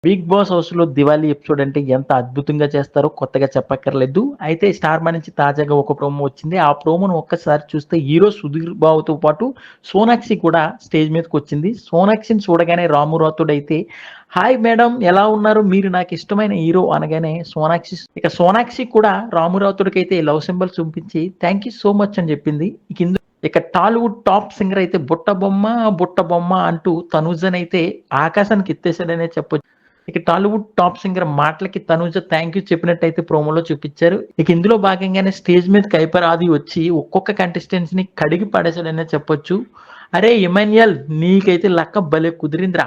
Big boss హౌస్‌లో Diwali episode అంటే ఎంత అద్భుతంగా చేస్తారో కొత్తగా చెప్పక్కర్లేదు. అయితే స్టార్ మా నుంచి తాజాగా ఒక ప్రోమో వచ్చింది. ఆ ప్రోమోను ఒక్కసారి చూస్తే హీరో సుధీర్ బాబుతో పాటు సోనాక్షి కూడా స్టేజ్ మీదకొచ్చింది. సోనాక్షిని చూడగానే రాము రాథోడైతే హాయ్ మేడం ఎలా ఉన్నారు? మీరు నాకిష్టమైన హీరో అనగానే సోనాక్షి కూడా రాము రాథోడ్‌కైతే లవ్ సింబల్ చూపించి థాంక్ యూ సో మచ్ అని చెప్పింది. ఇక టాలీవుడ్ టాప్ సింగర్ అయితే బుట్ట బొమ్మ అంటూ తనూజనైతే ఆకాశానికి ఎత్తేసాడనే చెప్పొచ్చు. ఇక టాలీవుడ్ టాప్ సింగర్ మాటలకి తనూజ థ్యాంక్ యూ చెప్పినట్టయితే ప్రోమోలో చూపించారు. ఇక ఇందులో భాగంగానే స్టేజ్ మీదకి హైపర్ ఆది వచ్చి ఒక్కొక్క కంటెస్టెంట్స్ ని కడిగి పడేసాడనే చెప్పొచ్చు. అరే ఇమాన్యుయల్ నీకైతే లక్క భలే కుదిరిందిరా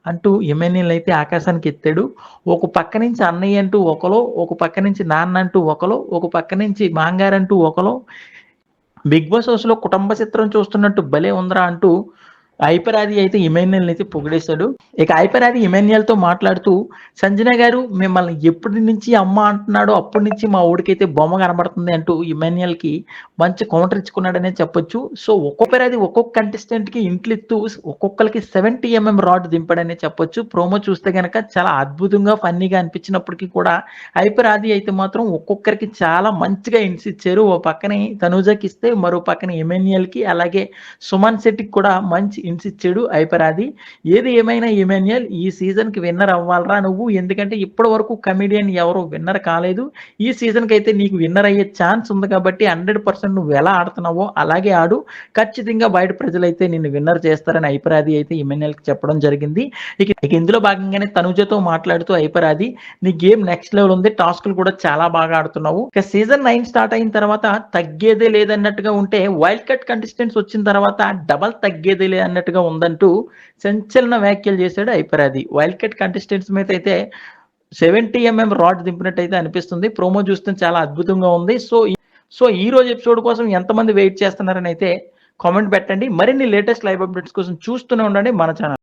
అంటూ ఇమాన్యుయల్ అయితే ఆకాశానికి ఎత్తాడు. ఒక పక్క నుంచి అన్నయ్య అంటూ ఒకలో, ఒక పక్క నుంచి నాన్న అంటూ ఒకలో, ఒక పక్క నుంచి మాంగారంటూ ఒకలో, బిగ్ బాస్ హౌస్‌లో కుటుంబ చిత్రం చూస్తున్నట్టు భలే ఉందిరా అంటూ హైపర్ ఆది అయితే ఇమాన్యుయల్‌ని అయితే పొగిడేశాడు. ఇక హైపర్ ఆది ఇమాన్యుయల్‌తో మాట్లాడుతూ సంజన గారు మిమ్మల్ని ఎప్పటి నుంచి అమ్మ అంటున్నాడో అప్పటి నుంచి మా వోడికైతే బొమ్మ కనబడుతుంది అంటూ ఇమాన్యుయల్‌కి మంచి కౌంటర్ ఇచ్చుకున్నాడనే చెప్పొచ్చు. సో ఒక్కొక్క కంటెస్టెంట్‌కి ఇంట్లిత్తు ఒక్కొక్కళ్ళకి 70 రాడ్ దింపాడనే చెప్పొచ్చు. ప్రోమో చూస్తే గనక చాలా అద్భుతంగా ఫన్నీగా అనిపించినప్పటికీ కూడా హైపర్ ఆది అయితే మాత్రం ఒక్కొక్కరికి చాలా మంచిగా హింట్స్ ఇచ్చారు. ఓ పక్కనే తనూజకి ఇస్తే మరో పక్కన ఇమాన్యుయల్‌కి అలాగే సుమన్ శెట్టికి కూడా మంచి హింట్స్ ఇచ్చాడు హైపర్ ఆది. ఏది ఏమైనా ఇమాన్యుయల్ ఈ సీజన్‌కి విన్నర్ అవ్వాలిరా నువ్వు. ఎందుకంటే ఇప్పటి వరకు కమెడియన్ ఎవరు విన్నర్ కాలేదు. ఈ సీజన్‌కి అయితే నీకు విన్నర్ అయ్యే ఛాన్స్ ఉంది కాబట్టి 100% నువ్వు ఎలా ఆడుతున్నావో అలాగే ఆడు. ఖచ్చితంగా బయట ప్రజలైతే నిన్ను విన్నర్ చేస్తారని హైపర్ ఆది అయితే ఇమాన్యుయల్‌కి చెప్పడం జరిగింది. ఇక ఇందులో భాగంగానే తనుజతో మాట్లాడుతూ హైపర్ ఆది నీ గేమ్ నెక్స్ట్ లెవెల్ ఉంది. టాస్క్‌లు కూడా చాలా బాగా ఆడుతున్నావు. ఇక సీజన్ 9 స్టార్ట్ అయిన తర్వాత తగ్గేదే లేదన్నట్టుగా ఉంటే వైల్డ్ కట్ కంటెస్టెంట్స్ వచ్చిన తర్వాత డబల్ తగ్గేదేలే అన్నట్టుగా ఉందంటూ సంచలన వ్యాఖ్యలు చేశాడు హైపర్ ఆది. వైల్డ్ కట్ కంటెస్టెంట్స్ మీద అయితే 70 రాడ్ దింపినట్టయితే అనిపిస్తుంది. ప్రోమో చూస్తే చాలా అద్భుతంగా ఉంది. సో ఈ రోజు ఎపిసోడ్ కోసం ఎంతమంది వెయిట్ చేస్తున్నారని అయితే కామెంట్ పెట్టండి. మరిన్ని లేటెస్ట్ లైవ్ అప్డేట్స్ కోసం చూస్తూనే ఉండండి మన ఛానల్.